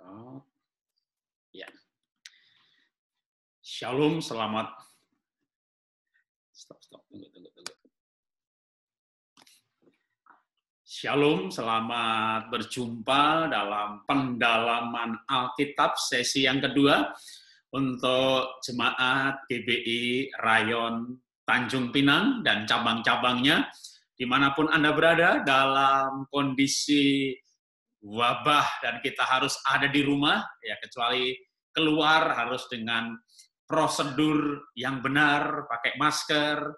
Oh, ya. Shalom, selamat. Stop. Tunggu. Shalom, selamat berjumpa dalam pendalaman Alkitab sesi yang kedua untuk jemaat GBI Rayon Tanjung Pinang dan cabang-cabangnya, dimanapun Anda berada dalam kondisi wabah dan kita harus ada di rumah, ya kecuali keluar harus dengan prosedur yang benar, pakai masker,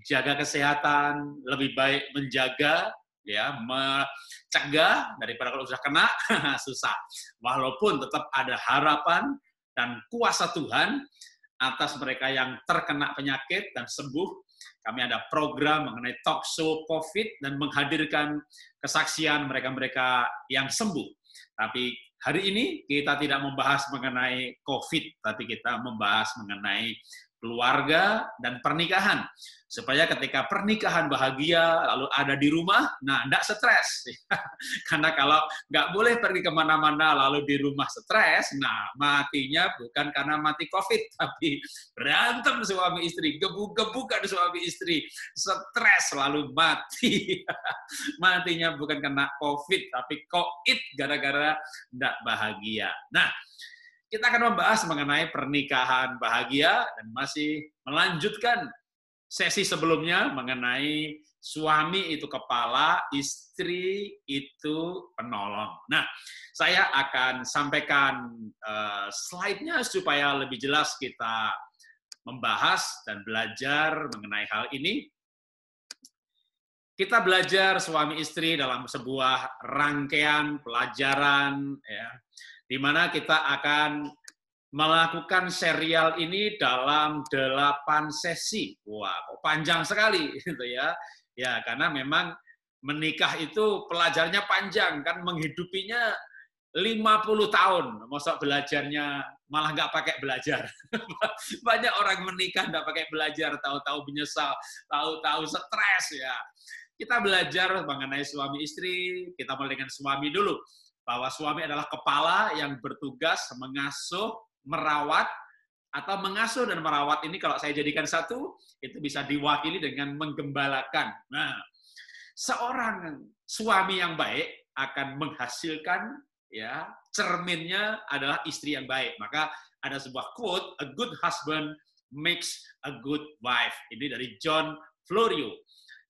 jaga kesehatan, lebih baik menjaga, ya mencegah daripada kalau sudah kena susah. Walaupun tetap ada harapan dan kuasa Tuhan atas mereka yang terkena penyakit dan sembuh. Kami ada program mengenai talk show COVID dan menghadirkan kesaksian mereka-mereka yang sembuh. Tapi hari ini kita tidak membahas mengenai COVID, tapi kita membahas mengenai keluarga dan pernikahan. Supaya ketika pernikahan bahagia, lalu ada di rumah, nah enggak stres. Karena kalau nggak boleh pergi kemana-mana, lalu di rumah stres, nah matinya bukan karena mati COVID, tapi berantem suami istri, gebuk-gebukan suami istri, stres lalu mati. Matinya bukan kena COVID, tapi COVID gara-gara nggak bahagia. Nah, kita akan membahas mengenai pernikahan bahagia dan masih melanjutkan sesi sebelumnya mengenai suami itu kepala, istri itu penolong. Nah, saya akan sampaikan slide-nya supaya lebih jelas kita membahas dan belajar mengenai hal ini. Kita belajar suami istri dalam sebuah rangkaian pelajaran, ya, di mana kita akan melakukan serial ini dalam 8 sesi. Wah, kok panjang sekali gitu ya. Ya, karena memang menikah itu pelajarannya panjang, kan menghidupinya 50 tahun. Masa belajarnya malah nggak pakai belajar. Banyak orang menikah nggak pakai belajar, tahu-tahu menyesal, tahu-tahu stres ya. Kita belajar mengenai suami istri, kita mulai dengan suami dulu. Bahwa suami adalah kepala yang bertugas mengasuh, merawat, atau mengasuh dan merawat ini kalau saya jadikan satu, itu bisa diwakili dengan menggembalakan. Nah, seorang suami yang baik akan menghasilkan, ya, cerminnya adalah istri yang baik. Maka ada sebuah quote, a good husband makes a good wife. Ini dari John Florio.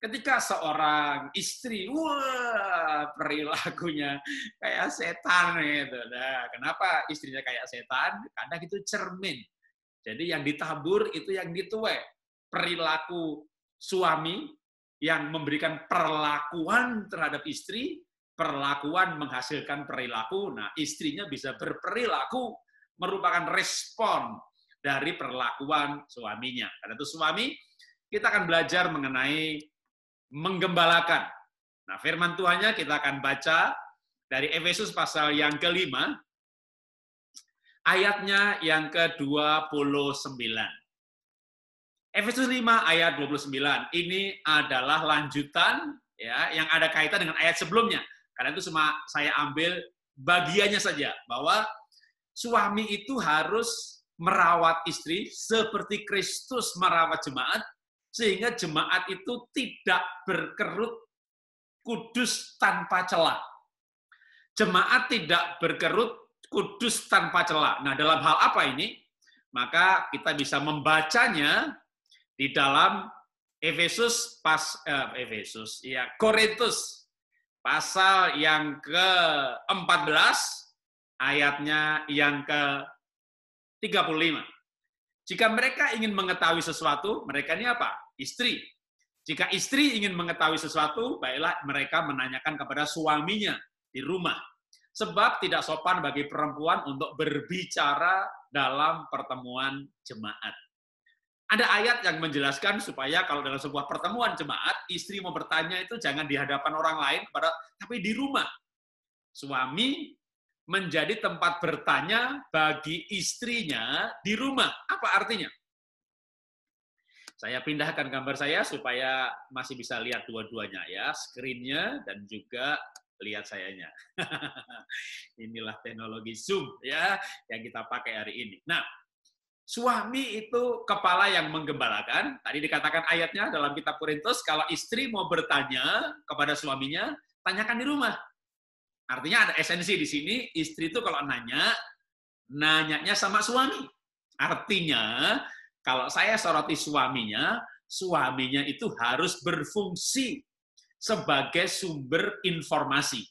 Ketika seorang istri, wah, perilakunya kayak setan gitu. Nah, kenapa istrinya kayak setan? Karena itu cermin. Jadi yang ditabur itu yang dituai. Perilaku suami yang memberikan perlakuan terhadap istri, perlakuan menghasilkan perilaku. Nah, istrinya bisa berperilaku merupakan respon dari perlakuan suaminya. Karena itu suami, kita akan belajar mengenai menggembalakan. Nah, firman Tuhannya kita akan baca dari Efesus pasal yang ke-5, ayatnya yang ke-29. Efesus 5 ayat 29. Ini adalah lanjutan, ya, yang ada kaitan dengan ayat sebelumnya. Karena itu cuma saya ambil bagiannya saja, bahwa suami itu harus merawat istri seperti Kristus merawat jemaat, sehingga jemaat itu tidak berkerut, kudus tanpa celah. Jemaat tidak berkerut, kudus tanpa celah. Nah, dalam hal apa ini? Maka kita bisa membacanya di dalam Korintus pasal yang ke-14 ayatnya yang ke-35. Jika mereka ingin mengetahui sesuatu, mereka ini apa? Istri. Jika istri ingin mengetahui sesuatu, baiklah mereka menanyakan kepada suaminya di rumah. Sebab tidak sopan bagi perempuan untuk berbicara dalam pertemuan jemaat. Ada ayat yang menjelaskan supaya kalau dalam sebuah pertemuan jemaat, istri mau bertanya itu jangan di hadapan orang lain, tapi di rumah. Suami menjadi tempat bertanya bagi istrinya di rumah. Apa artinya? Saya pindahkan gambar saya supaya masih bisa lihat dua-duanya ya, screen-nya dan juga lihat sayanya. Inilah teknologi Zoom ya yang kita pakai hari ini. Nah, suami itu kepala yang menggembalakan. Tadi dikatakan ayatnya dalam kitab Korintus, kalau istri mau bertanya kepada suaminya, tanyakan di rumah. Artinya ada esensi di sini, istri itu kalau nanyanya sama suami. Artinya, kalau saya soroti suaminya itu harus berfungsi sebagai sumber informasi.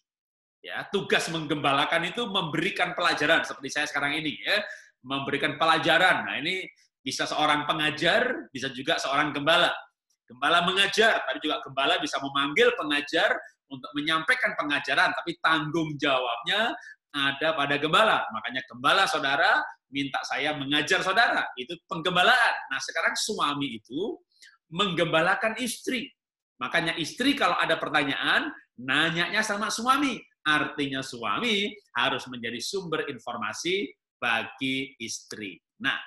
Ya, tugas menggembalakan itu memberikan pelajaran seperti saya sekarang ini ya, memberikan pelajaran. Nah, ini bisa seorang pengajar, bisa juga seorang gembala. Gembala mengajar, tapi juga gembala bisa memanggil pengajar untuk menyampaikan pengajaran, tapi tanggung jawabnya ada pada gembala. Makanya gembala saudara minta saya mengajar saudara, itu penggembalaan. Nah, sekarang suami itu menggembalakan istri. Makanya istri kalau ada pertanyaan, nanyanya sama suami. Artinya suami harus menjadi sumber informasi bagi istri. Nah,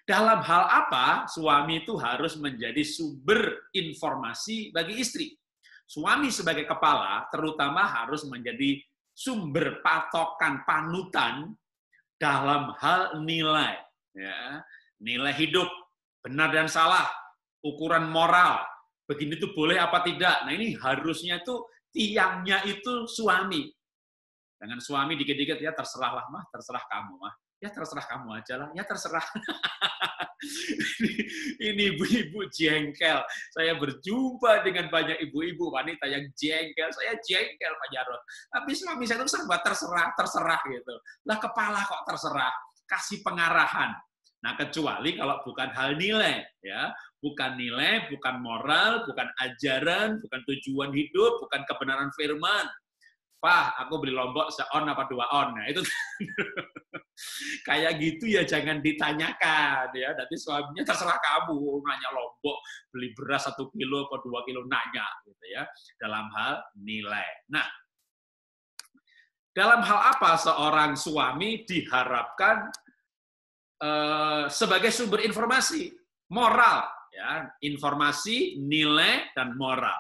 dalam hal apa suami itu harus menjadi sumber informasi bagi istri? Suami sebagai kepala terutama harus menjadi sumber patokan panutan dalam hal nilai. Ya, nilai hidup, benar dan salah, ukuran moral, begini tuh boleh apa tidak. Nah, ini harusnya tuh tiangnya itu suami. Dengan suami dikit-dikit, ya terserahlah mah, terserah kamu mah. Ya terserah kamu aja lah, ya terserah. Ini ibu-ibu jengkel. Saya berjumpa dengan banyak ibu-ibu wanita yang jengkel. Saya jengkel Pak Jarod. Tapi suami saya itu serba terserah gitu. Lah kepala kok terserah. Kasih pengarahan. Nah, kecuali kalau bukan hal nilai, ya, bukan nilai, bukan moral, bukan ajaran, bukan tujuan hidup, bukan kebenaran firman. Pak, aku beli lombok se-on apa 2 on. Nah, itu kayak gitu ya jangan ditanyakan ya. Nanti suaminya terserah kamu nanya lombok, beli beras 1 kilo atau 2 kilo nanya gitu ya. Dalam hal nilai. Nah, dalam hal apa seorang suami diharapkan sebagai sumber informasi moral, ya, informasi, nilai, dan moral.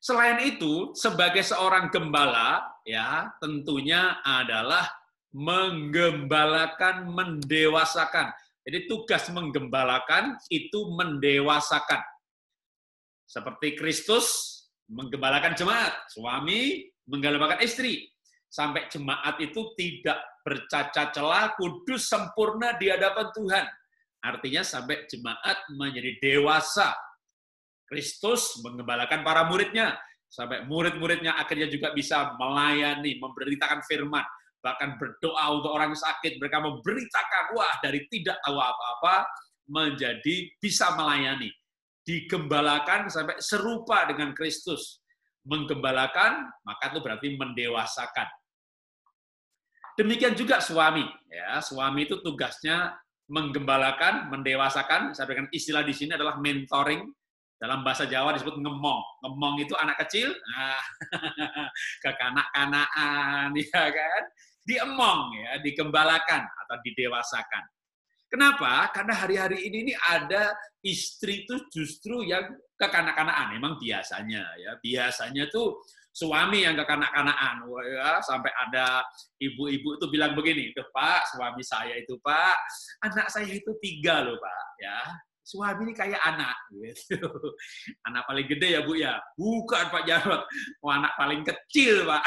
Selain itu, sebagai seorang gembala, ya, tentunya adalah menggembalakan, mendewasakan. Jadi tugas menggembalakan itu mendewasakan. Seperti Kristus menggembalakan jemaat, suami menggembalakan istri. Sampai jemaat itu tidak bercacat celah, kudus, sempurna di hadapan Tuhan. Artinya sampai jemaat menjadi dewasa. Kristus menggembalakan para muridnya, sampai murid-muridnya akhirnya juga bisa melayani, memberitakan firman, bahkan berdoa untuk orang sakit, mereka memberitakan, wah dari tidak tahu apa-apa, menjadi bisa melayani. Digembalakan sampai serupa dengan Kristus. Menggembalakan, maka itu berarti mendewasakan. Demikian juga suami, ya, suami itu tugasnya menggembalakan, mendewasakan. Saya berikan istilah di sini adalah mentoring. Dalam bahasa Jawa disebut ngemong. Ngemong itu anak kecil, nah, kekanak-kanaan, ya kan? Diemong, ya, digembalakan atau didewasakan. Kenapa? Karena hari-hari ini ada istri itu justru yang kekanak-kanaan. Memang biasanya, ya, biasanya tuh suami yang kekanak-kanaan, ya, sampai ada ibu-ibu itu bilang begini, tuh Pak, suami saya itu Pak, anak saya itu 3 loh Pak, ya, suami ini kayak anak, gitu. Anak paling gede ya Bu ya, bukan Pak Jarod, anak paling kecil Pak,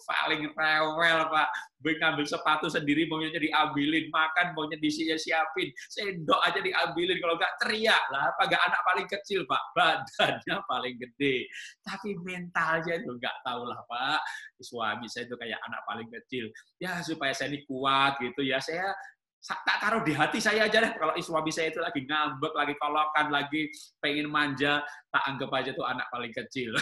paling rewel Pak, ngambil sepatu sendiri maunya diambilin, makan maunya disiapin, sendok aja diambilin, kalau nggak teriak lah, apa nggak anak paling kecil Pak, badannya paling gede, tapi mentalnya itu nggak tahu lah Pak, suami saya itu kayak anak paling kecil, ya supaya saya ini kuat gitu ya, saya tak taruh di hati saya aja deh, kalau suami saya itu lagi ngambek, lagi kolokan, lagi pengen manja, tak anggap aja tuh anak paling kecil.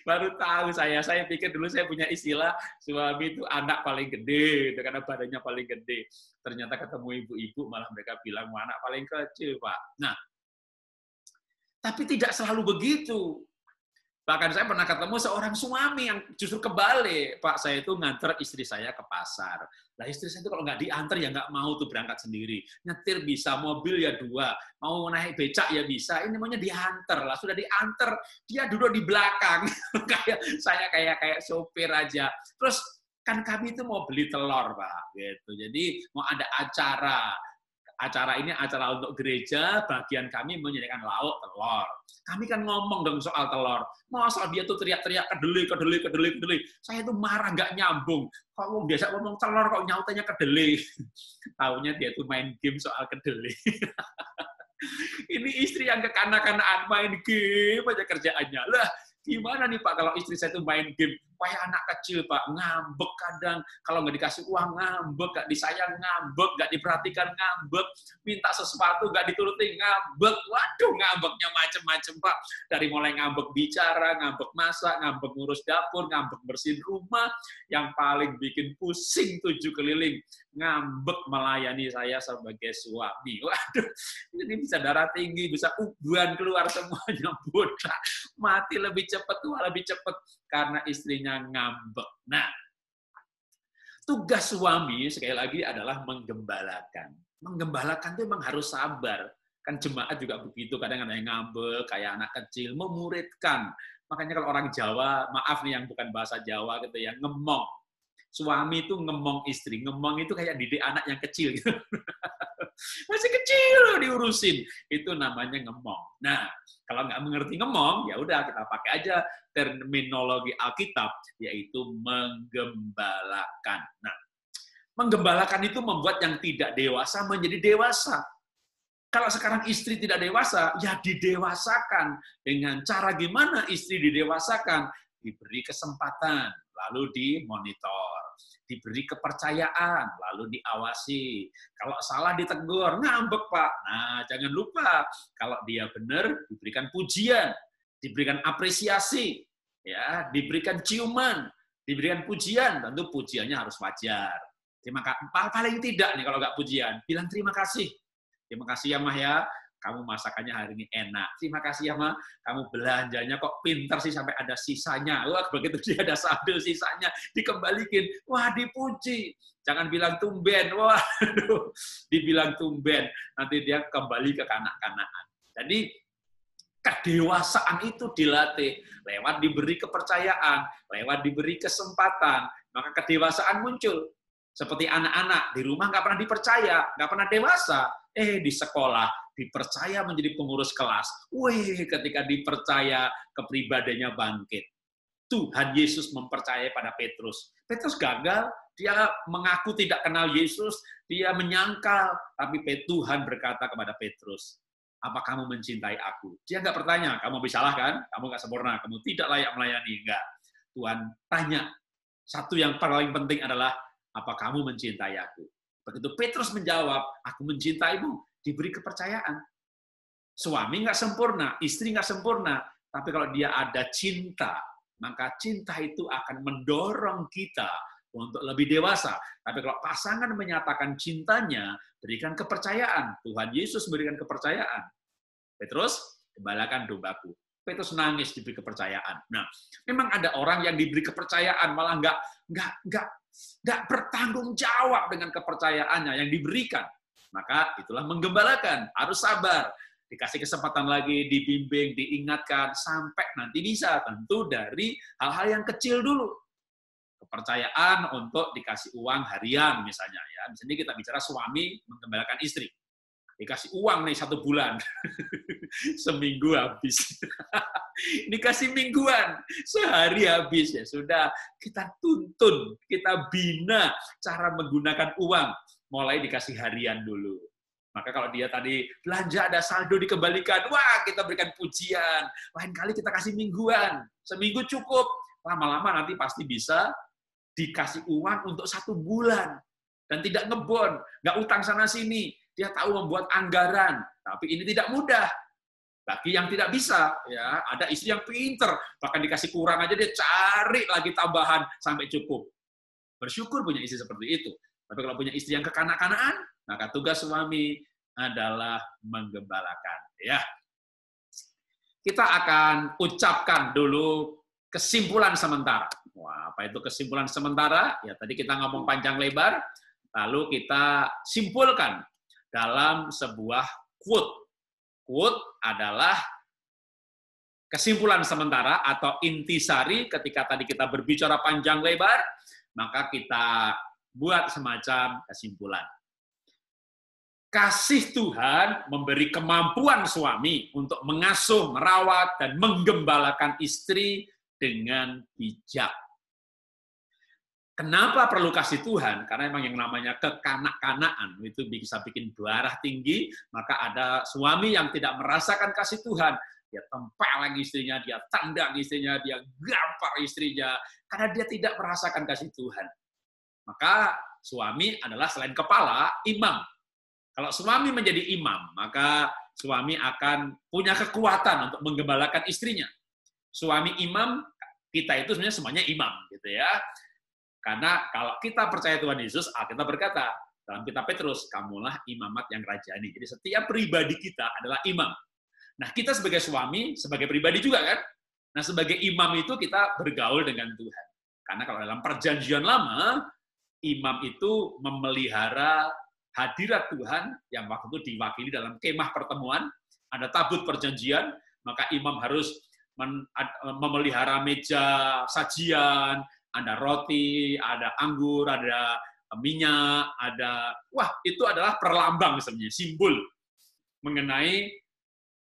Baru tahu saya pikir dulu saya punya istilah suami itu anak paling gede, itu karena badannya paling gede. Ternyata ketemu ibu-ibu malah mereka bilang anak paling kecil Pak. Nah, tapi tidak selalu begitu. Bahkan saya pernah ketemu seorang suami yang justru kebalik. Pak, saya itu nganter istri saya ke pasar. Nah, istri saya itu kalau nggak diantar ya nggak mau tuh berangkat sendiri. Nyetir bisa, mobil ya dua. Mau naik becak ya bisa. Ini maunya diantar lah. Sudah diantar, dia duduk di belakang. Saya kayak sopir aja. Terus kan kami itu mau beli telur, Pak. Gitu. Jadi mau ada acara. Acara ini acara untuk gereja, bagian kami menyediakan lauk telur. Kami kan ngomong dong soal telur. Masa dia tuh teriak-teriak kedelai. Saya tuh marah nggak nyambung. Kok biasa ngomong telur kok nyautannya kedelai. Taunya dia tuh main game soal kedelai. Ini istri yang kekanak-kanakan main game aja kerjaannya. Lah, gimana nih Pak kalau istri saya tuh main game? Kayak anak kecil Pak, ngambek kadang. Kalau nggak dikasih uang ngambek, nggak disayang ngambek, nggak diperhatikan ngambek, minta sesuatu nggak dituruti ngambek. Waduh, ngambeknya macem-macem Pak. Dari mulai ngambek bicara, ngambek masak, ngambek ngurus dapur, ngambek bersihin rumah. Yang paling bikin pusing 7 keliling, ngambek melayani saya sebagai suami. Waduh, ini bisa darah tinggi, bisa uban keluar semuanya, botak. Mati lebih cepat, tua lebih cepat karena istrinya ngambek. Nah, tugas suami sekali lagi adalah menggembalakan. Menggembalakan itu memang harus sabar. Kan jemaat juga begitu, kadang ada yang ngambek, kayak anak kecil, memuridkan. Makanya kalau orang Jawa, maaf nih yang bukan bahasa Jawa gitu ya, ngemong. Suami itu ngemong istri, ngemong itu kayak didik anak yang kecil gitu. Masih kecil diurusin, itu namanya ngemong. Nah, kalau nggak mengerti ngemong, ya udah kita pakai aja terminologi Alkitab, yaitu menggembalakan. Nah, menggembalakan itu membuat yang tidak dewasa menjadi dewasa. Kalau sekarang istri tidak dewasa, ya didewasakan. Dengan cara gimana istri didewasakan? Diberi kesempatan, lalu dimonitor. Diberi kepercayaan, lalu diawasi. Kalau salah ditegur, ngambek Pak. Nah, jangan lupa, kalau dia benar, diberikan pujian, diberikan apresiasi, ya, diberikan ciuman, diberikan pujian, tentu pujiannya harus wajar. Paling tidak nih kalau nggak pujian, bilang terima kasih. Terima kasih ya Mah ya, kamu masakannya hari ini enak. Terima kasih ya Mah, kamu belanjanya kok pintar sih sampai ada sisanya. Wah, begitu dia ada saldo sisanya, dikembalikan. Wah, dipuji. Jangan bilang tumben. Wah, dibilang tumben. Nanti dia kembali ke kanak-kanakan. Jadi, kedewasaan itu dilatih. Lewat diberi kepercayaan, lewat diberi kesempatan, maka kedewasaan muncul. Seperti anak-anak, di rumah nggak pernah dipercaya, nggak pernah dewasa. Di sekolah, dipercaya menjadi pengurus kelas. Ketika dipercaya, kepribadiannya bangkit. Tuhan Yesus mempercayai pada Petrus. Petrus gagal, dia mengaku tidak kenal Yesus, dia menyangkal, tapi Tuhan berkata kepada Petrus, apa kamu mencintai aku? Dia nggak bertanya, kamu bersalah kan? Kamu nggak sempurna, kamu tidak layak melayani. Enggak. Tuhan tanya, satu yang paling penting adalah, apa kamu mencintai aku? Begitu Petrus menjawab, aku mencintaimu, diberi kepercayaan. Suami nggak sempurna, istri nggak sempurna, tapi kalau dia ada cinta, maka cinta itu akan mendorong kita untuk lebih dewasa. Tapi kalau pasangan menyatakan cintanya, berikan kepercayaan. Tuhan Yesus berikan kepercayaan. Petrus, gembalakan dombaku. Petrus nangis diberi kepercayaan. Nah, memang ada orang yang diberi kepercayaan malah nggak bertanggung jawab dengan kepercayaannya yang diberikan. Maka itulah menggembalakan, harus sabar. Dikasih kesempatan lagi, dibimbing, diingatkan, sampai nanti bisa. Tentu dari hal-hal yang kecil dulu. Kepercayaan untuk dikasih uang harian misalnya. Ya. Misalnya kita bicara suami menggembalakan istri. Dikasih uang nih 1 bulan. Seminggu habis. Dikasih mingguan, sehari habis. Ya sudah, kita tuntun, kita bina cara menggunakan uang. Mulai dikasih harian dulu. Maka kalau dia tadi belanja ada saldo dikembalikan, wah kita berikan pujian. Lain kali kita kasih mingguan, seminggu cukup. Lama-lama nanti pasti bisa dikasih uang untuk 1 bulan. Dan tidak ngebon, nggak utang sana-sini. Dia tahu membuat anggaran, tapi ini tidak mudah. Bagi yang tidak bisa, ya ada istri yang pinter, bahkan dikasih kurang aja dia cari lagi tambahan sampai cukup. Bersyukur punya istri seperti itu. Tapi kalau punya istri yang kekanak-kanakan, maka tugas suami adalah menggembalakan. Ya. kita akan ucapkan dulu kesimpulan sementara. Wah, apa itu kesimpulan sementara? Ya, tadi kita ngomong panjang lebar, lalu kita simpulkan dalam sebuah quote. Quote adalah kesimpulan sementara atau intisari. Ketika tadi kita berbicara panjang lebar, maka kita buat semacam kesimpulan. Kasih Tuhan memberi kemampuan suami untuk mengasuh, merawat, dan menggembalakan istri dengan bijak. Kenapa perlu kasih Tuhan? Karena memang yang namanya kekanak-kanaan itu bisa bikin darah tinggi, maka ada suami yang tidak merasakan kasih Tuhan. Dia tempeleng istrinya, dia tendang istrinya, dia gampar istrinya, karena dia tidak merasakan kasih Tuhan. Maka suami adalah selain kepala, imam. Kalau suami menjadi imam, maka suami akan punya kekuatan untuk menggembalakan istrinya. Suami imam, kita itu sebenarnya semuanya imam, gitu ya. Karena kalau kita percaya Tuhan Yesus, Alkitab berkata dalam kitab Petrus, kamulah imamat yang rajani. Jadi setiap pribadi kita adalah imam. Nah, kita sebagai suami, sebagai pribadi juga kan. Nah, sebagai imam itu kita bergaul dengan Tuhan. Karena kalau dalam perjanjian lama, imam itu memelihara hadirat Tuhan yang waktu itu diwakili dalam kemah pertemuan, ada tabut perjanjian, maka imam harus memelihara meja sajian, ada roti, ada anggur, ada minyak, itu adalah perlambang sebenarnya, simbol mengenai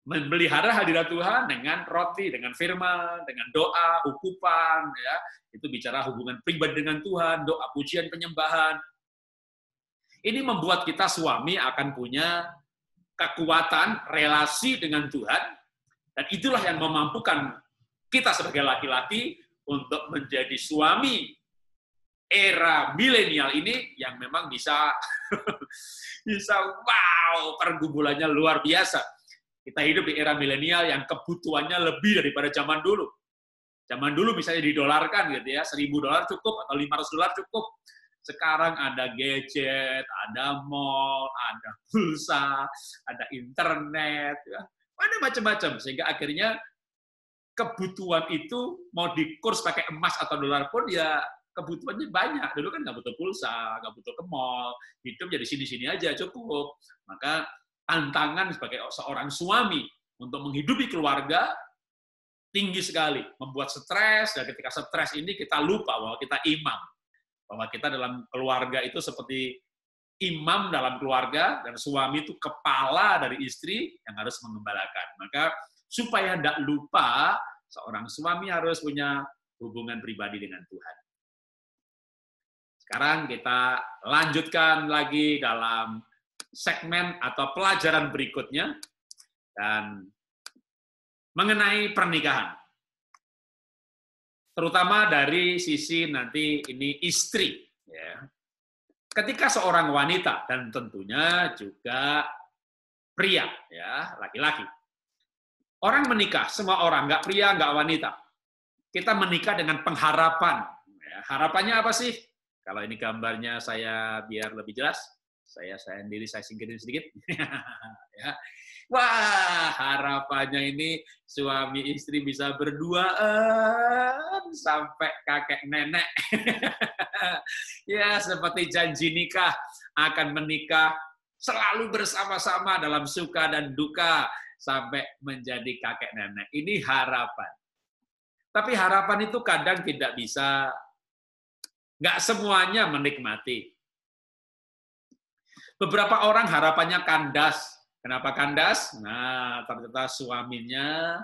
memelihara hadirat Tuhan dengan roti, dengan firman, dengan doa, ukupan, ya, itu bicara hubungan pribadi dengan Tuhan, doa, pujian, penyembahan. Ini membuat kita suami akan punya kekuatan relasi dengan Tuhan, dan itulah yang memampukan kita sebagai laki-laki untuk menjadi suami era milenial ini yang memang bisa wow, pergumulannya luar biasa. Kita hidup di era milenial yang kebutuhannya lebih daripada zaman dulu. Zaman dulu misalnya didolarkan gitu ya, $1.000 cukup atau $500 cukup. Sekarang ada gadget, ada mall, ada pulsa, ada internet, ya. Ada macam-macam. Sehingga akhirnya kebutuhan itu mau dikurs pakai emas atau dolar pun ya kebutuhannya banyak. Dulu kan nggak butuh pulsa, nggak butuh ke mall, hidup jadi sini-sini aja cukup. Maka tantangan sebagai seorang suami untuk menghidupi keluarga tinggi sekali, membuat stres, dan ketika stres ini kita lupa bahwa kita imam. Bahwa kita dalam keluarga itu seperti imam dalam keluarga, dan suami itu kepala dari istri yang harus mengembalakan. Maka supaya tidak lupa, seorang suami harus punya hubungan pribadi dengan Tuhan. Sekarang kita lanjutkan lagi dalam segmen atau pelajaran berikutnya, dan mengenai pernikahan. Terutama dari sisi nanti ini istri, ya. Ketika seorang wanita dan tentunya juga pria, ya, laki-laki. Orang menikah, semua orang, nggak pria, nggak wanita. Kita menikah dengan pengharapan. Ya, harapannya apa sih? Kalau ini gambarnya saya biar lebih jelas, saya singkirin sedikit. Ya. Wah, harapannya ini suami istri bisa berduaan sampai kakek nenek. Ya, seperti janji nikah, akan menikah selalu bersama-sama dalam suka dan duka sampai menjadi kakek nenek. Ini harapan. Tapi harapan itu kadang tidak bisa, nggak semuanya menikmati. Beberapa orang harapannya kandas. Kenapa kandas? Nah, ternyata suaminya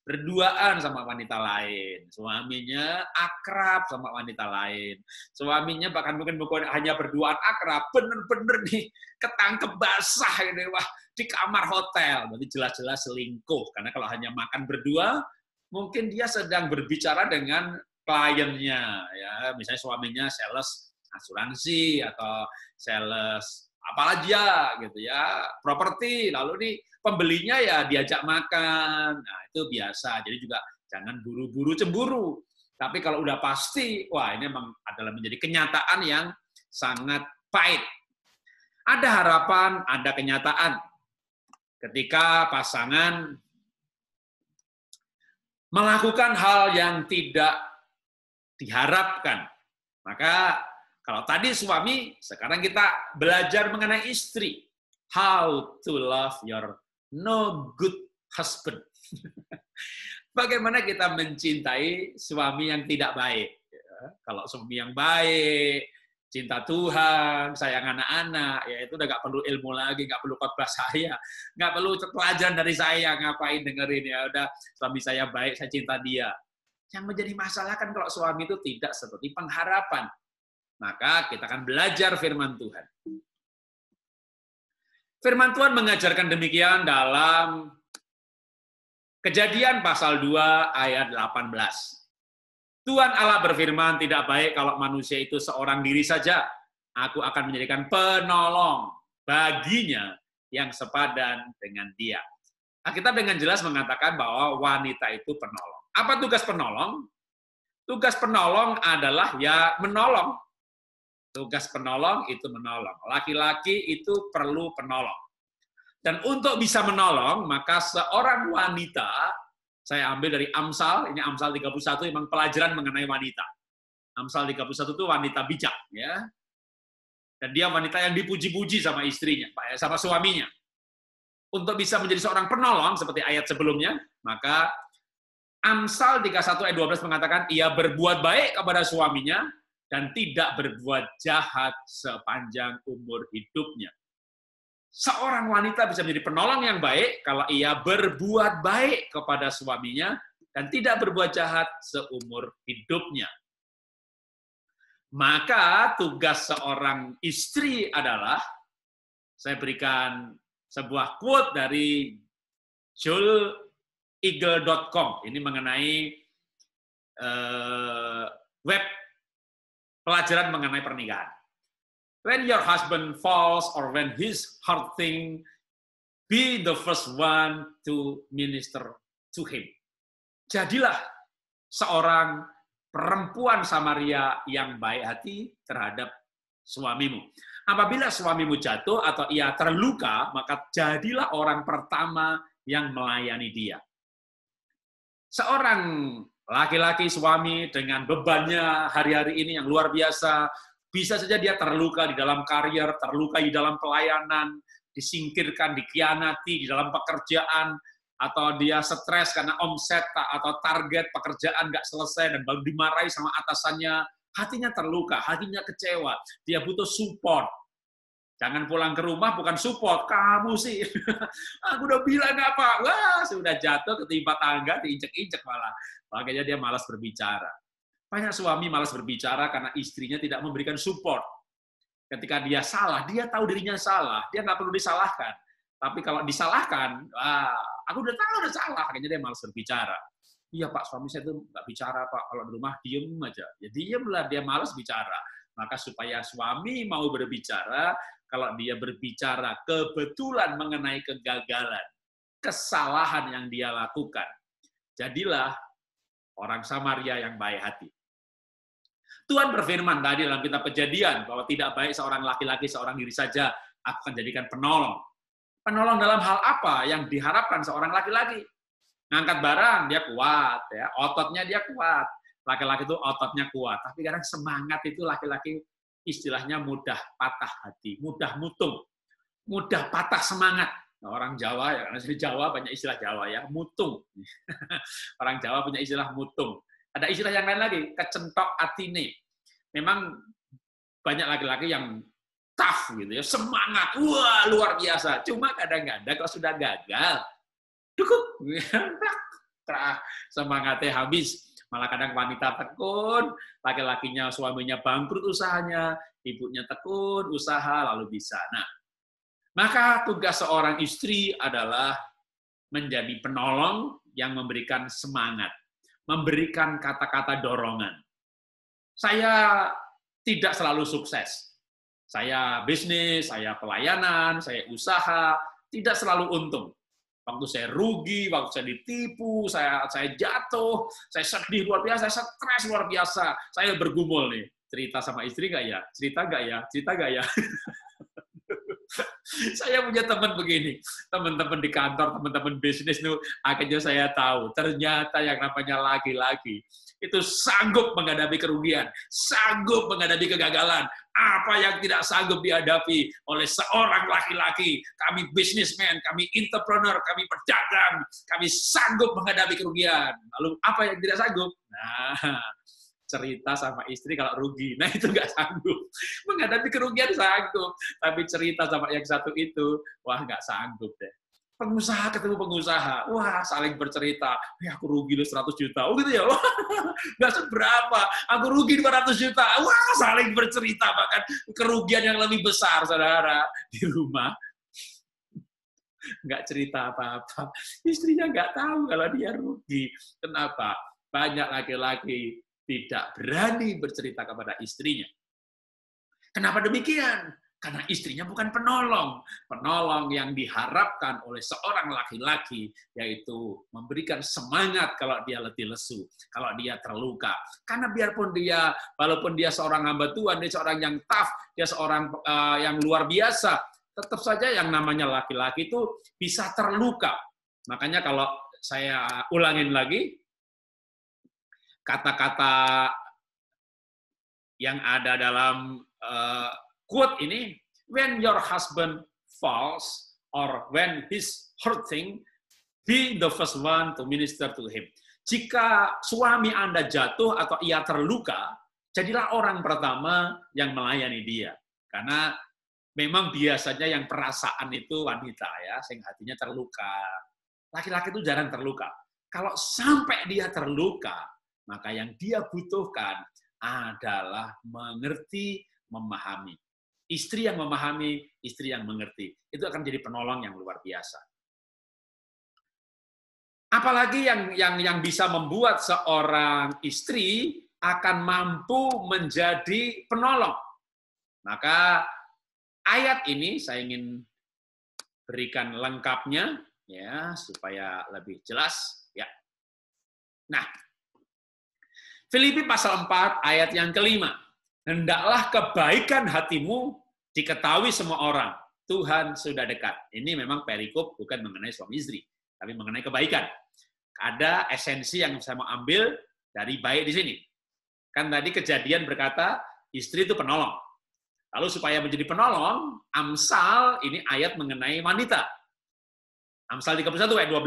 berduaan sama wanita lain. Suaminya akrab sama wanita lain. Suaminya bahkan mungkin bukan hanya berduaan akrab, bener-bener nih ketangkep basah ini, wah, di kamar hotel. Berarti jelas-jelas selingkuh. Karena kalau hanya makan berdua, mungkin dia sedang berbicara dengan kliennya. Ya, misalnya suaminya sales asuransi atau sales apalagi ya gitu ya, properti, lalu nih pembelinya ya diajak makan. Nah, itu biasa. Jadi juga jangan buru-buru cemburu. Tapi kalau udah pasti, wah, ini memang adalah menjadi kenyataan yang sangat pahit. Ada harapan, ada kenyataan. Ketika pasangan melakukan hal yang tidak diharapkan. Maka kalau tadi suami, sekarang kita belajar mengenai istri. How to love your no good husband. Bagaimana kita mencintai suami yang tidak baik. Kalau suami yang baik, cinta Tuhan, sayang anak-anak, ya itu udah nggak perlu ilmu lagi, nggak perlu khotbah saya, nggak perlu pelajaran dari saya, ngapain dengerin, ya udah suami saya baik, saya cinta dia. Yang menjadi masalah kan kalau suami itu tidak seperti pengharapan. Maka kita akan belajar firman Tuhan. Firman Tuhan mengajarkan demikian dalam Kejadian pasal 2 ayat 18. Tuhan Allah berfirman, tidak baik kalau manusia itu seorang diri saja. Aku akan menjadikan penolong baginya yang sepadan dengan dia. Alkitab dengan jelas mengatakan bahwa wanita itu penolong. Apa tugas penolong? Tugas penolong adalah ya menolong. Tugas penolong itu menolong. Laki-laki itu perlu penolong. Dan untuk bisa menolong, maka seorang wanita, saya ambil dari Amsal, ini Amsal 31, memang pelajaran mengenai wanita. Amsal 31 itu wanita bijak, ya. Dan dia wanita yang dipuji-puji sama istrinya, sama suaminya. Untuk bisa menjadi seorang penolong, seperti ayat sebelumnya, maka Amsal 31 ayat 12 mengatakan, ia berbuat baik kepada suaminya, dan tidak berbuat jahat sepanjang umur hidupnya. Seorang wanita bisa menjadi penolong yang baik kalau ia berbuat baik kepada suaminya dan tidak berbuat jahat seumur hidupnya. Maka tugas seorang istri adalah, saya berikan sebuah quote dari JoelEagle.com. Ini mengenai web pelajaran mengenai pernikahan. When your husband falls or when he's hurting, be the first one to minister to him. Jadilah seorang perempuan Samaria yang baik hati terhadap suamimu. Apabila suamimu jatuh atau ia terluka, maka jadilah orang pertama yang melayani dia. Seorang laki-laki suami dengan bebannya hari-hari ini yang luar biasa, bisa saja dia terluka di dalam karier, terluka di dalam pelayanan, disingkirkan, dikhianati di dalam pekerjaan, atau dia stres karena omset atau target pekerjaan nggak selesai dan baru dimarahi sama atasannya, hatinya terluka, hatinya kecewa, dia butuh support. Jangan pulang ke rumah bukan support, kamu sih, aku udah bilang apa, wah sudah jatuh ketimpa tangga, diinjek-injek malah, makanya dia malas berbicara. Banyak suami malas berbicara karena istrinya tidak memberikan support. Ketika dia salah, dia tahu dirinya salah, dia nggak perlu disalahkan. Tapi kalau disalahkan, aku udah tahu udah salah, akhirnya dia malas berbicara. Iya Pak, suami saya itu nggak bicara Pak, kalau di rumah diem aja. Ya diemlah, dia malas bicara. Maka supaya suami mau berbicara, kalau dia berbicara kebetulan mengenai kegagalan, kesalahan yang dia lakukan, jadilah orang Samaria yang baik hati. Tuhan berfirman tadi dalam kitab Kejadian bahwa tidak baik seorang laki-laki seorang diri saja, aku akan jadikan penolong. Penolong dalam hal apa yang diharapkan seorang laki-laki? Ngangkat barang dia kuat, ya, ototnya dia kuat. Laki-laki itu ototnya kuat, tapi kadang semangat itu laki-laki istilahnya mudah patah hati, mudah mutung, mudah patah semangat. Nah, orang Jawa ya, karena di Jawa banyak istilah Jawa ya, mutung. Orang Jawa punya istilah mutung. Ada istilah yang lain lagi, kecentok atine. Memang banyak laki-laki yang tough gitu ya, semangat, wah luar biasa. Cuma kadang-kadang kalau sudah gagal, dukuk, semangatnya habis. Malah kadang wanita tekun, laki-lakinya suaminya bangkrut usahanya, ibunya tekun, usaha lalu bisa. Nah, maka tugas seorang istri adalah menjadi penolong yang memberikan semangat, memberikan kata-kata dorongan. Saya tidak selalu sukses. Saya bisnis, saya pelayanan, saya usaha, tidak selalu untung. Waktu saya rugi, waktu saya ditipu, saya jatuh, saya sedih luar biasa, saya stres luar biasa, saya bergumul nih. Cerita sama istri nggak ya? Cerita nggak ya? Cerita nggak ya? Saya punya teman begini, teman-teman di kantor, teman-teman bisnis itu akhirnya saya tahu, ternyata yang namanya laki-laki itu sanggup menghadapi kerugian, sanggup menghadapi kegagalan. Apa yang tidak sanggup dihadapi oleh seorang laki-laki, kami bisnismen, kami entrepreneur, kami pedagang, kami sanggup menghadapi kerugian. Lalu apa yang tidak sanggup? Nah, cerita sama istri kalau rugi. Nah, itu nggak sanggup. Menghadapi kerugian sanggup. Tapi cerita sama yang satu itu, wah nggak sanggup deh. Pengusaha ketemu pengusaha, wah saling bercerita, aku rugi loh 100 juta, oh gitu ya, wah nggak seberapa, aku rugi 200 juta, wah saling bercerita, bahkan kerugian yang lebih besar, saudara, di rumah, nggak cerita apa-apa, istrinya nggak tahu kalau dia rugi. Kenapa? Banyak laki-laki tidak berani bercerita kepada istrinya. Kenapa demikian? Karena istrinya bukan penolong. Penolong yang diharapkan oleh seorang laki-laki, yaitu memberikan semangat kalau dia letih lesu, kalau dia terluka. Karena biarpun dia, walaupun dia seorang hamba Tuhan, dia seorang yang tough, dia seorang yang luar biasa, tetap saja yang namanya laki-laki itu bisa terluka. Makanya kalau saya ulangin lagi, kata-kata yang ada dalam quote ini, when your husband falls or when he's hurting, be the first one to minister to him. Jika suami Anda jatuh atau ia terluka, jadilah orang pertama yang melayani dia. Karena memang biasanya yang perasaan itu wanita ya, sehingga hatinya terluka. Laki-laki itu jarang terluka. Kalau sampai dia terluka, maka yang dia butuhkan adalah mengerti, memahami. Istri yang memahami, istri yang mengerti. Itu akan jadi penolong yang luar biasa. Apalagi yang bisa membuat seorang istri akan mampu menjadi penolong. Maka ayat ini saya ingin berikan lengkapnya ya supaya lebih jelas ya. Nah, Filipi pasal 4 ayat yang kelima. Hendaklah kebaikan hatimu diketahui semua orang. Tuhan sudah dekat. Ini memang perikop bukan mengenai suami istri, tapi mengenai kebaikan. Ada esensi yang saya mau ambil dari baik di sini. Kan tadi Kejadian berkata, istri itu penolong. Lalu supaya menjadi penolong, Amsal ini ayat mengenai wanita. Amsal 31 ayat 12,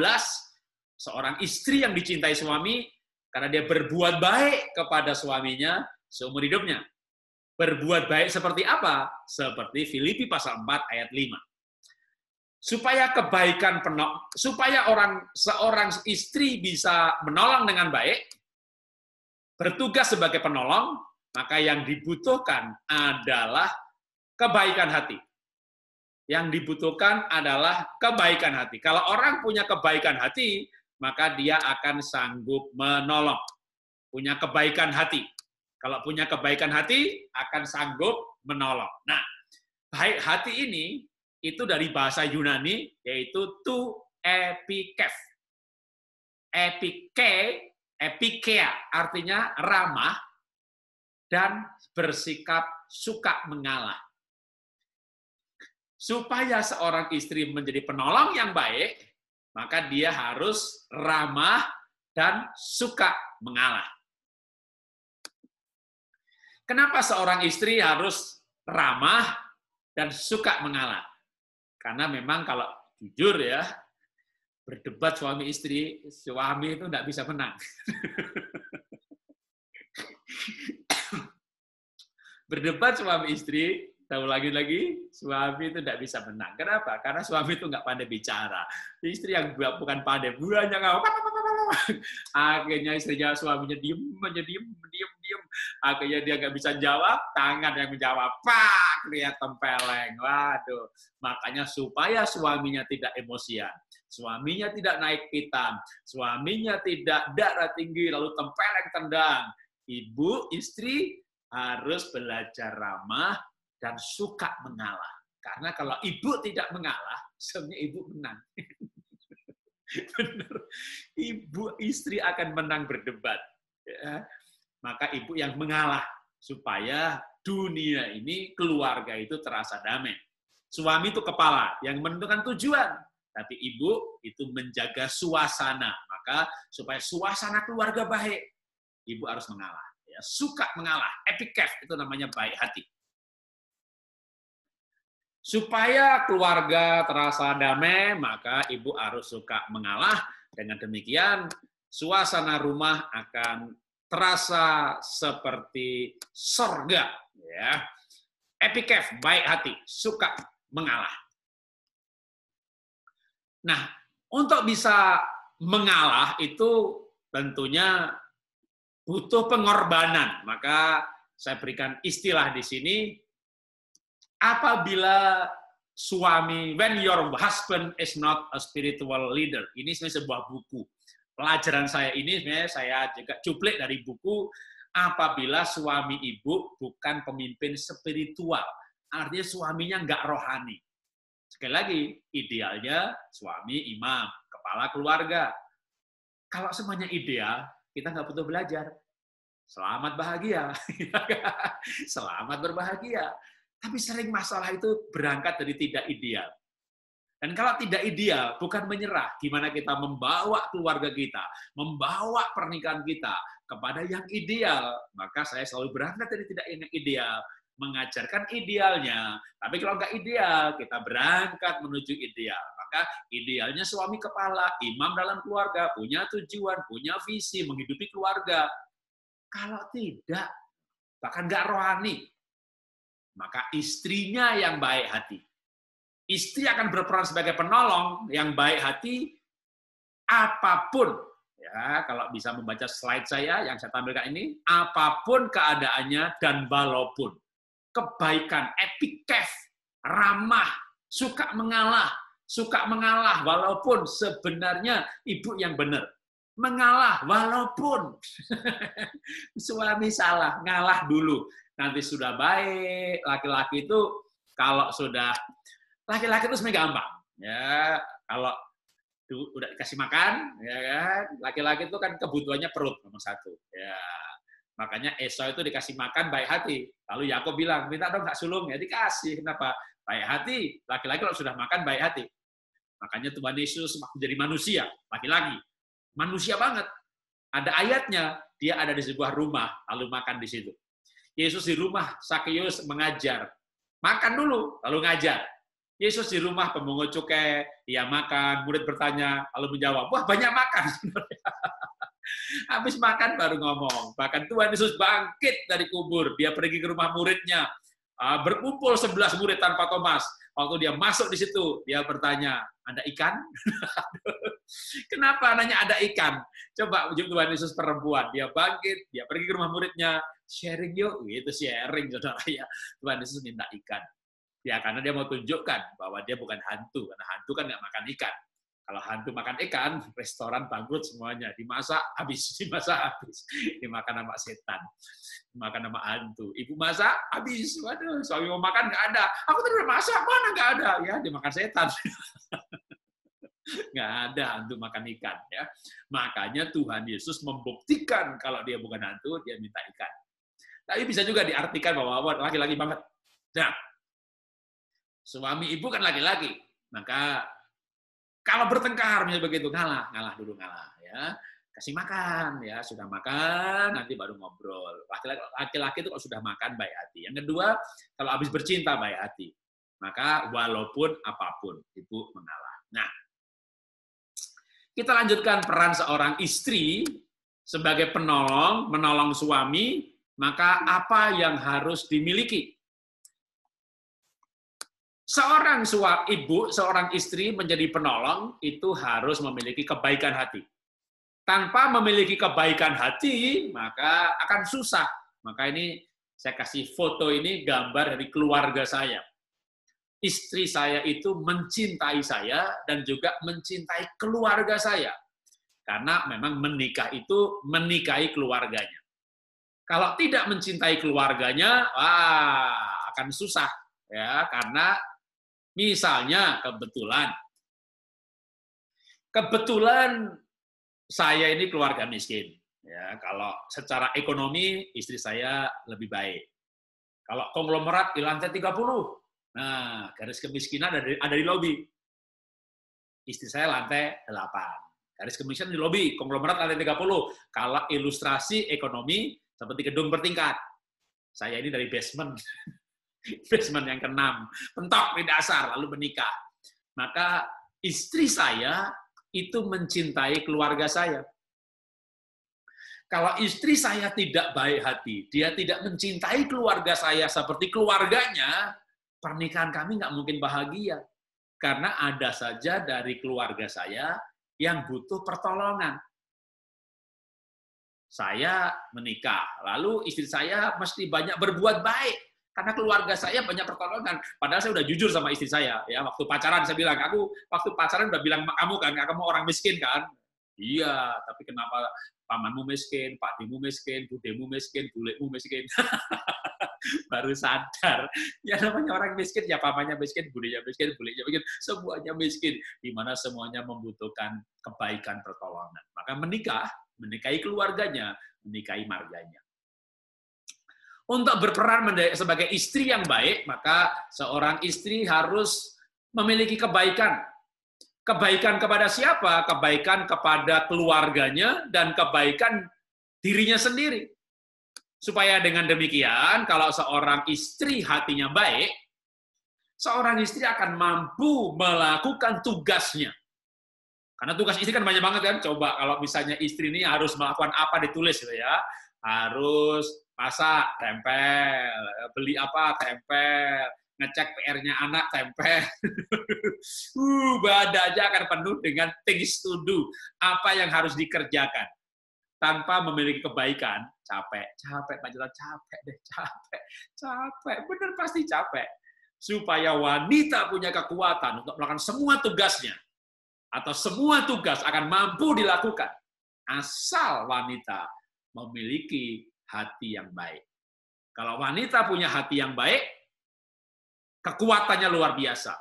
seorang istri yang dicintai suami, karena dia berbuat baik kepada suaminya seumur hidupnya. Berbuat baik seperti apa? Seperti Filipi pasal 4 ayat 5. Supaya kebaikan supaya seorang istri bisa menolong dengan baik, bertugas sebagai penolong, maka yang dibutuhkan adalah kebaikan hati. Yang dibutuhkan adalah kebaikan hati. Kalau orang punya kebaikan hati, maka dia akan sanggup menolong. Punya kebaikan hati. Kalau punya kebaikan hati, akan sanggup menolong. Nah, baik hati ini, itu dari bahasa Yunani, yaitu tu epikef. Epikea, artinya ramah, dan bersikap suka mengalah. Supaya seorang istri menjadi penolong yang baik, maka dia harus ramah dan suka mengalah. Kenapa seorang istri harus ramah dan suka mengalah? Karena memang kalau jujur ya, berdebat suami istri, suami itu tidak bisa menang. Berdebat suami istri, tahu lagi, suami itu tidak bisa menang. Kenapa? Karena suami itu nggak pandai bicara. Istri yang bukan pandai, bulannya ngomong. Akhirnya istrinya, suaminya diem. Akhirnya dia nggak bisa jawab, tangan yang menjawab. Pak, lihat tempeleng. Waduh. Makanya supaya suaminya tidak emosian, suaminya tidak naik pitam, suaminya tidak darah tinggi, lalu tempeleng tendang. Ibu, istri harus belajar ramah dan suka mengalah. Karena kalau ibu tidak mengalah, sebenarnya ibu menang. Benar. Ibu istri akan menang berdebat. Ya. Maka ibu yang mengalah supaya dunia ini, keluarga itu terasa damai. Suami itu kepala yang menentukan tujuan, tapi ibu itu menjaga suasana. Maka supaya suasana keluarga baik, ibu harus mengalah. Ya, suka mengalah. Epikef itu namanya baik hati. Supaya keluarga terasa damai, maka ibu harus suka mengalah. Dengan demikian, suasana rumah akan terasa seperti surga. Ya. Epikef, baik hati, suka mengalah. Nah, untuk bisa mengalah itu tentunya butuh pengorbanan. Maka saya berikan istilah di sini, apabila suami, when your husband is not a spiritual leader. Ini sebenarnya sebuah buku. Pelajaran saya ini sebenarnya saya juga cuplik dari buku apabila suami ibu bukan pemimpin spiritual. Artinya suaminya nggak rohani. Sekali lagi, idealnya suami imam, kepala keluarga. Kalau semuanya ideal, kita nggak butuh belajar. Selamat bahagia. Selamat berbahagia. Tapi sering masalah itu berangkat dari tidak ideal. Dan kalau tidak ideal, bukan menyerah. Gimana kita membawa keluarga kita, membawa pernikahan kita kepada yang ideal. Maka saya selalu berangkat dari tidak yang ideal, mengajarkan idealnya. Tapi kalau nggak ideal, kita berangkat menuju ideal. Maka idealnya suami kepala, imam dalam keluarga, punya tujuan, punya visi, menghidupi keluarga. Kalau tidak, bahkan nggak rohani, maka istrinya yang baik hati. Istri akan berperan sebagai penolong yang baik hati apapun. Ya, kalau bisa membaca slide saya yang saya tampilkan ini, apapun keadaannya dan walaupun. Kebaikan, epikef, ramah, suka mengalah walaupun sebenarnya ibu yang benar. Mengalah walaupun suami salah, ngalah dulu. Nanti sudah baik, laki-laki itu kalau sudah laki-laki itu sebenarnya gampang. Ya, kalau udah dikasih makan, ya kan, laki-laki itu kan kebutuhannya perut nomor satu. Ya, makanya Esau itu dikasih makan baik hati. Lalu Yakub bilang, minta dong nggak sulung, ya dikasih. Kenapa? Baik hati. Laki-laki kalau sudah makan baik hati. Makanya Tuhan Yesus menjadi manusia, laki-laki. Manusia banget. Ada ayatnya, dia ada di sebuah rumah, lalu makan di situ. Yesus di rumah, Sakeus mengajar. Makan dulu, lalu ngajar. Yesus di rumah, pemungut cukai, dia makan, murid bertanya, lalu menjawab, wah banyak makan. Habis makan baru ngomong. Bahkan Tuhan Yesus bangkit dari kubur, dia pergi ke rumah muridnya, berkumpul 11 murid tanpa Thomas. Waktu dia masuk di situ, dia bertanya, ada ikan? Kenapa nanya ada ikan? Coba Tuhan Yesus perempuan, dia bangkit, dia pergi ke rumah muridnya, sharing yuk, gitu sharing, saudara ya. Tuhan Yesus minta ikan. Ya, karena dia mau tunjukkan bahwa dia bukan hantu, karena hantu kan nggak makan ikan. Kalau hantu makan ikan, restoran bangkrut semuanya, dimasak habis, dimakan sama setan, dimakan sama hantu. Ibu masak habis, waduh, suami mau makan nggak ada. Aku tadi udah masak, mana nggak ada? Ya, dimakan setan. Nggak ada hantu makan ikan. Ya. Makanya Tuhan Yesus membuktikan kalau dia bukan hantu, dia minta ikan. Tapi bisa juga diartikan bahwa laki-laki banget. Nah, suami ibu kan laki-laki, maka kalau bertengkar misalnya begitu ngalah dulu ya, kasih makan ya, sudah makan nanti baru ngobrol. Laki-laki itu kalau sudah makan baik hati. Yang kedua, kalau habis bercinta baik hati, maka walaupun apapun ibu mengalah. Nah, kita lanjutkan peran seorang istri sebagai menolong suami, maka apa yang harus dimiliki? Seorang ibu, seorang istri menjadi penolong itu harus memiliki kebaikan hati. Tanpa memiliki kebaikan hati, maka akan susah. Maka ini saya kasih foto ini gambar dari keluarga saya. Istri saya itu mencintai saya dan juga mencintai keluarga saya. Karena memang menikah itu menikahi keluarganya. Kalau tidak mencintai keluarganya, akan susah ya, karena misalnya kebetulan saya ini keluarga miskin. Ya, kalau secara ekonomi istri saya lebih baik. Kalau konglomerat di lantai 30, Nah, garis kemiskinan ada di lobi. Istri saya lantai 8. Garis kemiskinan di lobi, konglomerat lantai 30. Kalau ilustrasi ekonomi seperti gedung bertingkat. Saya ini dari basement. Basement yang ke-6. Pentok di dasar, lalu menikah. Maka istri saya itu mencintai keluarga saya. Kalau istri saya tidak baik hati, dia tidak mencintai keluarga saya seperti keluarganya, pernikahan kami nggak mungkin bahagia. Karena ada saja dari keluarga saya yang butuh pertolongan. Saya menikah, lalu istri saya mesti banyak berbuat baik. Karena keluarga saya banyak pertolongan. Padahal saya udah jujur sama istri saya. Ya, waktu pacaran saya bilang, aku waktu pacaran udah bilang kamu kan, kamu orang miskin kan? Iya, tapi kenapa pamanmu miskin, pakdimu miskin, budemu miskin, bulekmu miskin? Baru sadar, ya namanya orang miskin, ya pamannya miskin, budenya miskin, bulenya miskin, semuanya miskin, di mana semuanya membutuhkan kebaikan pertolongan. Maka menikahi keluarganya, menikahi marganya. Untuk berperan sebagai istri yang baik, maka seorang istri harus memiliki kebaikan. Kebaikan kepada siapa? Kebaikan kepada keluarganya dan kebaikan dirinya sendiri. Supaya dengan demikian, kalau seorang istri hatinya baik, seorang istri akan mampu melakukan tugasnya. Karena tugas istri kan banyak banget kan. Coba kalau misalnya istri ini harus melakukan apa ditulis gitu ya. Harus masak, tempel. Beli apa, tempel. Ngecek PR-nya anak, tempel. Badannya akan penuh dengan things to do. Apa yang harus dikerjakan. Tanpa memiliki kebaikan, capek Pak Jonan, capek deh, capek, bener pasti capek. Supaya wanita punya kekuatan untuk melakukan semua tugasnya, atau semua tugas akan mampu dilakukan, asal wanita memiliki hati yang baik. Kalau wanita punya hati yang baik, kekuatannya luar biasa.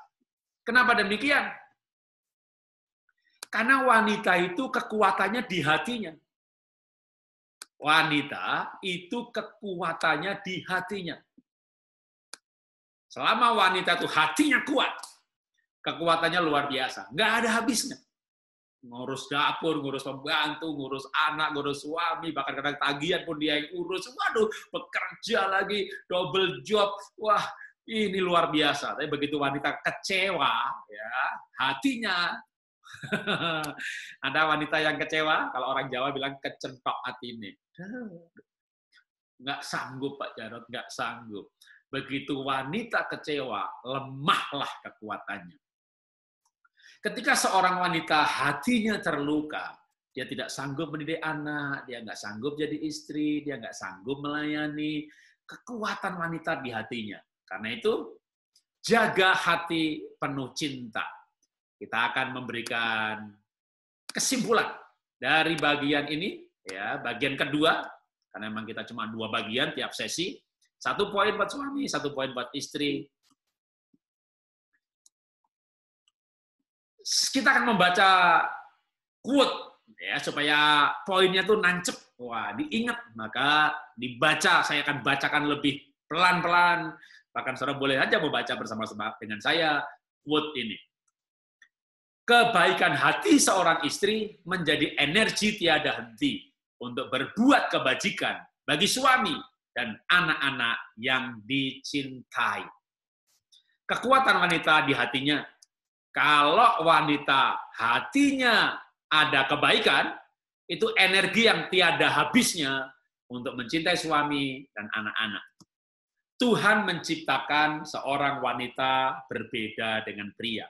Kenapa demikian? Karena wanita itu kekuatannya di hatinya. Wanita itu kekuatannya di hatinya. Selama wanita itu hatinya kuat, kekuatannya luar biasa. Nggak ada habisnya. Ngurus dapur, ngurus pembantu, ngurus anak, ngurus suami, bahkan kadang tagihan pun dia yang urus. Waduh, bekerja lagi, double job. Wah, ini luar biasa. Tapi begitu wanita kecewa, ya hatinya. Ada wanita yang kecewa, kalau orang Jawa bilang kecentok hatinya. Nggak sanggup Pak Jarod, nggak sanggup. Begitu wanita kecewa, lemahlah kekuatannya. Ketika seorang wanita hatinya terluka, dia tidak sanggup mendidik anak, dia nggak sanggup jadi istri, dia nggak sanggup melayani. Kekuatan wanita di hatinya. Karena itu, jaga hati penuh cinta. Kita akan memberikan kesimpulan dari bagian ini, ya, bagian kedua, karena memang kita cuma 2 bagian tiap sesi. 1 poin buat suami, 1 poin buat istri. Kita akan membaca quote, ya, supaya poinnya tuh nancep, wah, diingat, maka dibaca. Saya akan bacakan lebih pelan-pelan, bahkan saudara boleh aja membaca bersama-sama dengan saya quote ini. Kebaikan hati seorang istri menjadi energi tiada henti untuk berbuat kebajikan bagi suami dan anak-anak yang dicintai. Kekuatan wanita di hatinya. Kalau wanita hatinya ada kebaikan, itu energi yang tiada habisnya untuk mencintai suami dan anak-anak. Tuhan menciptakan seorang wanita berbeda dengan pria.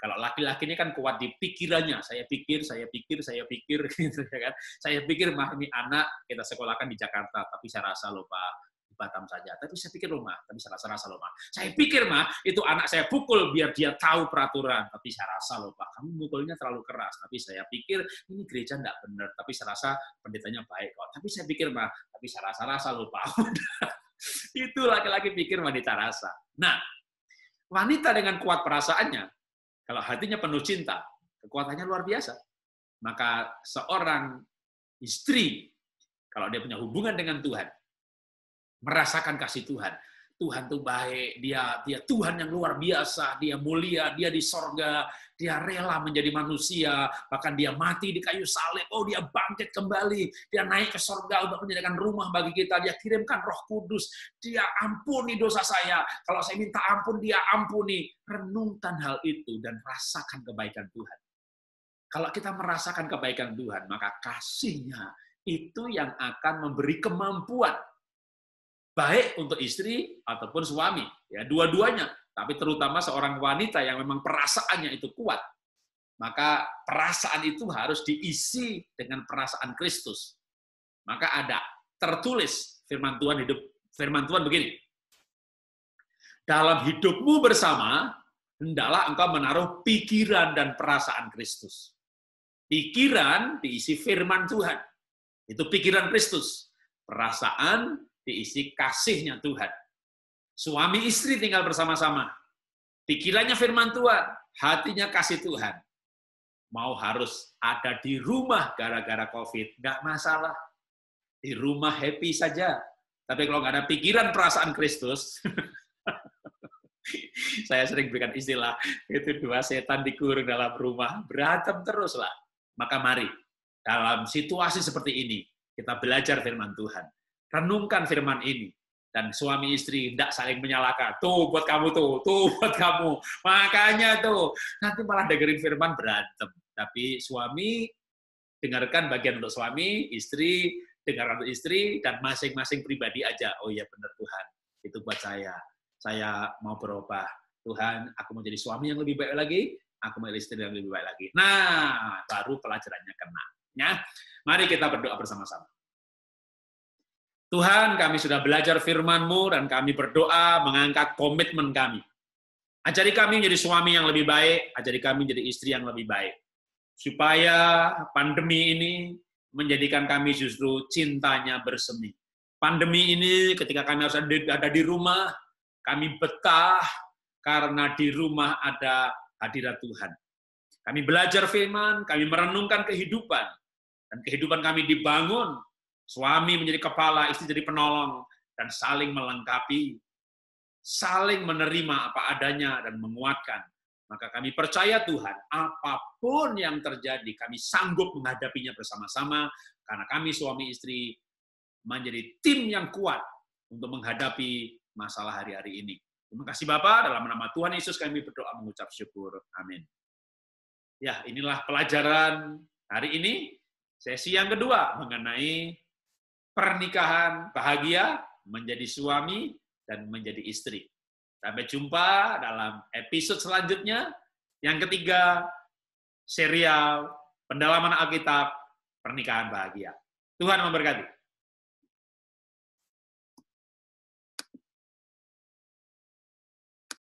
Kalau laki-laki ini kan kuat di pikirannya, saya pikir, gitu ya kan. Saya pikir mah ini anak kita sekolahkan di Jakarta, tapi saya rasa loh Pak, di Batam saja. Tapi saya pikir loh Mah, tapi saya rasa loh Mah. Saya pikir mah itu anak saya pukul biar dia tahu peraturan, tapi saya rasa loh Pak, kamu mukulnya terlalu keras. Tapi saya pikir ini gereja enggak benar, tapi saya rasa pendetanya baik kok. Tapi saya pikir mah, tapi saya rasa loh Pak. Itu laki-laki pikir wanita rasa. Nah, wanita dengan kuat perasaannya, kalau hatinya penuh cinta, kekuatannya luar biasa. Maka seorang istri, kalau dia punya hubungan dengan Tuhan, merasakan kasih Tuhan, Tuhan tuh baik, dia Tuhan yang luar biasa, dia mulia, dia di sorga, dia rela menjadi manusia, bahkan dia mati di kayu salib, oh dia bangkit kembali, dia naik ke sorga untuk menyediakan rumah bagi kita, dia kirimkan Roh Kudus, dia ampuni dosa saya, kalau saya minta ampun, dia ampuni. Renungkan hal itu dan rasakan kebaikan Tuhan. Kalau kita merasakan kebaikan Tuhan, maka kasih-Nya itu yang akan memberi kemampuan baik untuk istri ataupun suami, ya dua-duanya. Tapi terutama seorang wanita yang memang perasaannya itu kuat, maka perasaan itu harus diisi dengan perasaan Kristus. Maka ada tertulis firman Tuhan begini. Dalam hidupmu bersama, hendaklah engkau menaruh pikiran dan perasaan Kristus. Pikiran diisi firman Tuhan. Itu pikiran Kristus. Perasaan diisi kasih-Nya Tuhan. Suami istri tinggal bersama-sama. Pikirannya firman Tuhan, hatinya kasih Tuhan. Mau harus ada di rumah gara-gara COVID, nggak masalah. Di rumah happy saja. Tapi kalau nggak ada pikiran perasaan Kristus, saya sering berikan istilah, itu dua setan dikurung dalam rumah, berantem terus lah. Maka mari, dalam situasi seperti ini, kita belajar firman Tuhan. Renungkan firman ini. Dan suami istri tidak saling menyalahkan. Tuh buat kamu tuh buat kamu. Makanya tuh, nanti malah dengerin firman berantem. Tapi suami, dengarkan bagian untuk suami, istri, dengarkan untuk istri, dan masing-masing pribadi aja. Oh iya benar Tuhan, itu buat saya. Saya mau berubah. Tuhan, aku mau jadi suami yang lebih baik lagi, aku mau jadi istri yang lebih baik lagi. Nah, baru pelajarannya kena. Ya, mari kita berdoa bersama-sama. Tuhan, kami sudah belajar firman-Mu dan kami berdoa mengangkat komitmen kami. Ajari kami menjadi suami yang lebih baik, ajari kami menjadi istri yang lebih baik. Supaya pandemi ini menjadikan kami justru cintanya bersemi. Pandemi ini ketika kami harus ada di rumah, kami betah karena di rumah ada hadirat Tuhan. Kami belajar firman, kami merenungkan kehidupan, dan kehidupan kami dibangun. Suami menjadi kepala, istri jadi penolong, dan saling melengkapi, saling menerima apa adanya dan menguatkan. Maka kami percaya Tuhan, apapun yang terjadi, kami sanggup menghadapinya bersama-sama, karena kami suami istri menjadi tim yang kuat untuk menghadapi masalah hari-hari ini. Terima kasih Bapa, dalam nama Tuhan Yesus kami berdoa mengucap syukur. Amin. Ya, inilah pelajaran hari ini, sesi yang kedua mengenai pernikahan bahagia, menjadi suami, dan menjadi istri. Sampai jumpa dalam episode selanjutnya. Yang ketiga, serial pendalaman Alkitab, pernikahan bahagia. Tuhan memberkati.